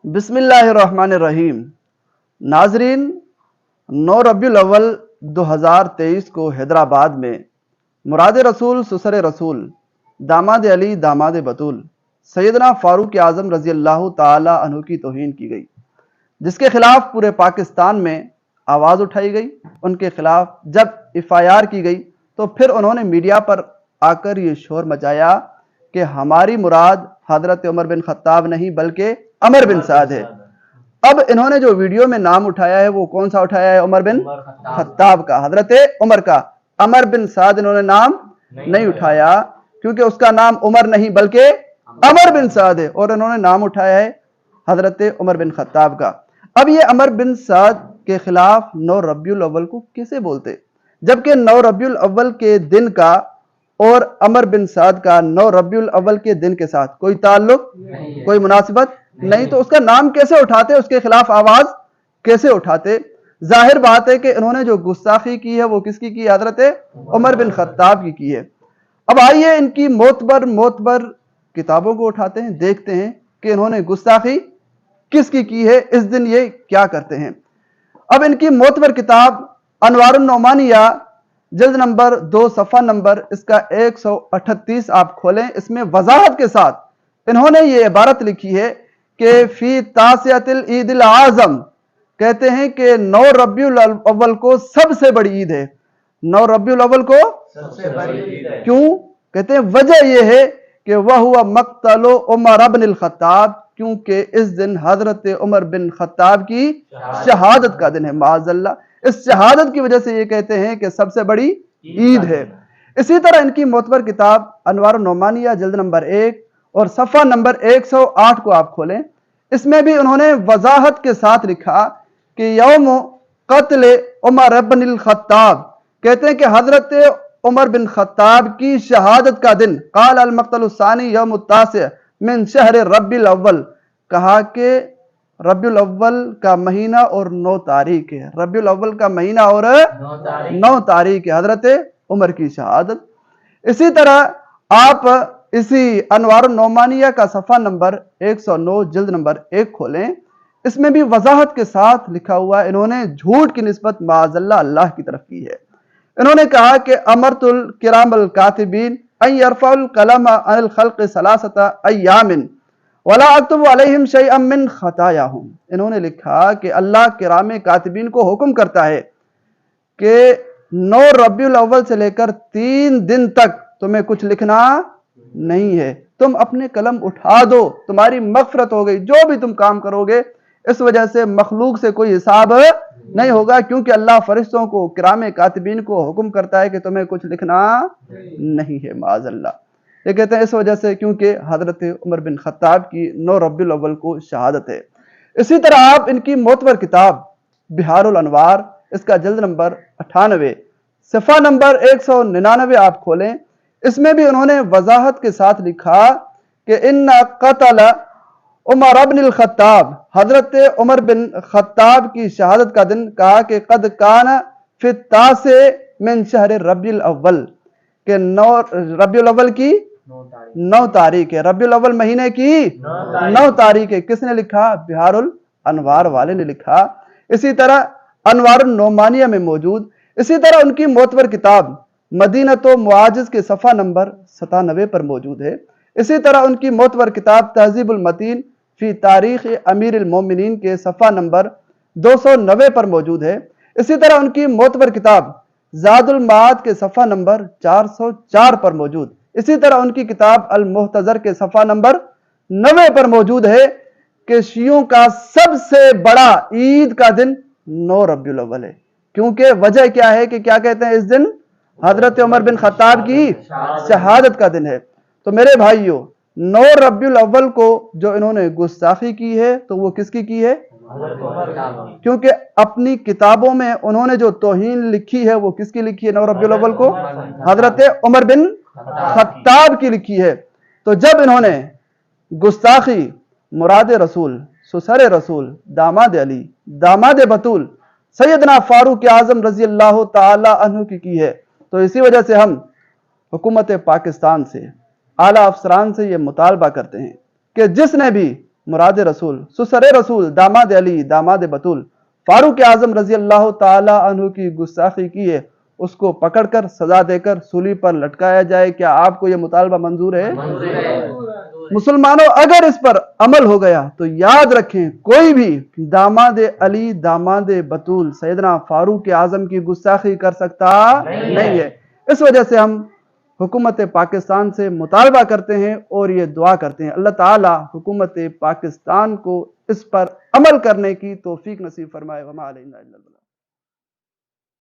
بسم اللہ الرحمن الرحیم۔ ناظرین، 9 ربیع الاول 2023 کو حیدرآباد میں مراد رسول سسر رسول داماد علی داماد بطول سیدنا فاروق اعظم رضی اللہ تعالی عنہ کی توہین کی گئی، جس کے خلاف پورے پاکستان میں آواز اٹھائی گئی۔ ان کے خلاف جب ایف آئی آر کی گئی تو پھر انہوں نے میڈیا پر آ کر یہ شور مچایا کہ ہماری مراد حضرت عمر بن خطاب نہیں بلکہ عمر بن سعد ہے۔ اب انہوں نے جو ویڈیو میں نام اٹھایا ہے وہ کون سا اٹھایا ہے؟ عمر بن خطاب کا، حضرت عمر کا۔ عمر بن سعد انہوں نے نام نہیں اٹھایا، کیونکہ اس کا نام عمر نہیں بلکہ عمر بن سعد ہے، اور انہوں نے نام اٹھایا ہے حضرت عمر بن خطاب کا۔ اب یہ عمر بن سعد کے خلاف 9 ربیع الاول کو کیسے بولتے، جبکہ 9 ربیع الاول کے دن کا اور عمر بن سعد کا 9 ربیع الاول کے دن کے ساتھ کوئی تعلق، کوئی مناسبت نہیں، تو اس کا نام کیسے اٹھاتے، اس کے خلاف آواز کیسے اٹھاتے؟ ظاہر بات ہے کہ انہوں نے جو گستاخی کی ہے وہ کس کی کی؟ حضرت عمر بن خطاب کی ہے۔ اب آئیے ان کی معتبر کتابوں کو اٹھاتے ہیں، دیکھتے ہیں کہ انہوں نے گستاخی کس کی ہے، اس دن یہ کیا کرتے ہیں۔ اب ان کی معتبر کتاب انوار النعمانیہ جلد نمبر 2 صفحہ نمبر اس کا 138 آپ کھولیں، اس میں وضاحت کے ساتھ انہوں نے یہ عبارت لکھی ہے کہ فی تاسعۃ العید الاعظم، کہتے ہیں کہ 9 ربیع الاول کو سب سے بڑی عید ہے۔ 9 ربیع الاول کو سب سے بڑی عید ہے، کیوں؟ کہتے ہیں وجہ یہ ہے کہ وَهُوَ مقتل عمر بن الخطاب، کیونکہ اس دن حضرت عمر بن خطاب کی شہادت کا دن ہے۔ معاذ اللہ، اس شہادت کی وجہ سے یہ کہتے ہیں کہ سب سے بڑی عید ہے۔ اسی طرح ان کی معتبر کتاب انوار النعمانیہ جلد نمبر 1 اور صفحہ نمبر 108 کو آپ کھولیں، اس میں بھی انہوں نے وضاحت کے ساتھ لکھا کہ یوم قتل عمر بن الخطاب، کہتے ہیں کہ حضرت عمر بن خطاب کی شہادت کا دن، قال المقتل الثانی یوم التاسع من شہر ربیع الاول، کہا کہ ربیع الاول کا مہینہ اور 9 تاریخ ہے، ربیع الاول کا مہینہ اور 9 تاریخ ہے حضرت عمر کی شہادت۔ اسی طرح آپ اسی انوار النعمانیہ کا صفحہ نمبر 109 جلد نمبر 1 کھولیں، اس میں بھی وضاحت کے ساتھ لکھا ہوا ہے، انہوں نے جھوٹ کی نسبت معاذ اللہ کی طرف کی ہے۔ انہوں نے کہا کہ امرت الکرام الکاتبین ان یرفعوا القلم عن الخلق 3 ایام ولا اکتب علیہم شیئا من خطایاہم، انہوں نے لکھا کہ اللہ کرام کاتبین کو حکم کرتا ہے کہ 9 ربیع الاول سے لے کر 3 دن تک تمہیں کچھ لکھنا نہیں ہے، تم اپنے قلم اٹھا دو، تمہاری مغفرت ہو گئی، جو بھی تم کام کرو گے اس وجہ سے مخلوق سے کوئی حساب نہیں ہوگا، کیونکہ اللہ فرشتوں کو کرام کاتبین کو حکم کرتا ہے کہ تمہیں کچھ لکھنا نہیں ہے۔ معاذ اللہ، یہ کہتے ہیں اس وجہ سے کیونکہ حضرت عمر بن خطاب کی 9 ربیع الاول کو شہادت ہے۔ اسی طرح آپ ان کی معتبر کتاب بحار الانوار اس کا جلد نمبر 98 صفحہ نمبر 199 آپ کھولیں، اس میں بھی انہوں نے وضاحت کے ساتھ لکھا کہ ان قتل عمر بن الخطاب، حضرت عمر بن خطاب کی شہادت کا دن، کہا کہ قد کان فی التاسع من شہر ربیع الاول، کہ 9 ربیع الاول کی 9 تاریخ ہے، ربیع الاول مہینے کی 9 تاریخ ہے۔ کس نے لکھا؟ بحار الانوار والے نے لکھا۔ اسی طرح انوار النعمانیہ میں موجود، اسی طرح ان کی معتبر کتاب مدینۃ و معاجز کے صفحہ نمبر 97 پر موجود ہے۔ اسی طرح ان کی معتبر کتاب تہذیب المتین فی تاریخ امیر المومنین کے صفحہ نمبر 290 پر موجود ہے۔ اسی طرح ان کی معتبر کتاب زاد المعاد کے صفحہ نمبر 404 پر موجود، اسی طرح ان کی کتاب المحتضر کے صفحہ نمبر 90 پر موجود ہے کہ شیعوں کا سب سے بڑا عید کا دن 9 ربیع الاول ہے، کیونکہ وجہ کیا ہے کہ کیا کہتے ہیں اس دن حضرت عمر بن خطاب کی شہادت کا دن ہے۔ تو میرے بھائیوں، 9 ربیع الاول کو جو انہوں نے گستاخی کی ہے تو وہ کس کی ہے؟ کیونکہ اپنی کتابوں میں انہوں نے جو توہین لکھی ہے وہ کس کی لکھی ہے 9 ربیع الاول کو؟ حضرت عمر بن خطاب کی لکھی ہے۔ تو جب انہوں نے گستاخی مراد رسول سسر رسول داماد علی داماد بطول سیدنا فاروق اعظم رضی اللہ تعالی عنہ کی ہے، تو اسی وجہ سے ہم حکومت پاکستان سے، اعلیٰ افسران سے یہ مطالبہ کرتے ہیں کہ جس نے بھی مراد رسول سسر رسول داماد علی داماد بطول فاروق اعظم رضی اللہ تعالی عنہ کی گستاخی کی ہے، اس کو پکڑ کر سزا دے کر سولی پر لٹکایا جائے، کیا آپ کو یہ مطالبہ منظور ہے؟ مسلمانوں اگر اس پر عمل ہو گیا تو یاد رکھیں کوئی بھی داماد علی داماد بطول سیدنا فاروق اعظم کی گستاخی کر سکتا نہیں ہے۔ اس وجہ سے ہم حکومت پاکستان سے مطالبہ کرتے ہیں اور یہ دعا کرتے ہیں اللہ تعالی حکومت پاکستان کو اس پر عمل کرنے کی توفیق نصیب فرمائے۔ وما علینا الا البلاغ۔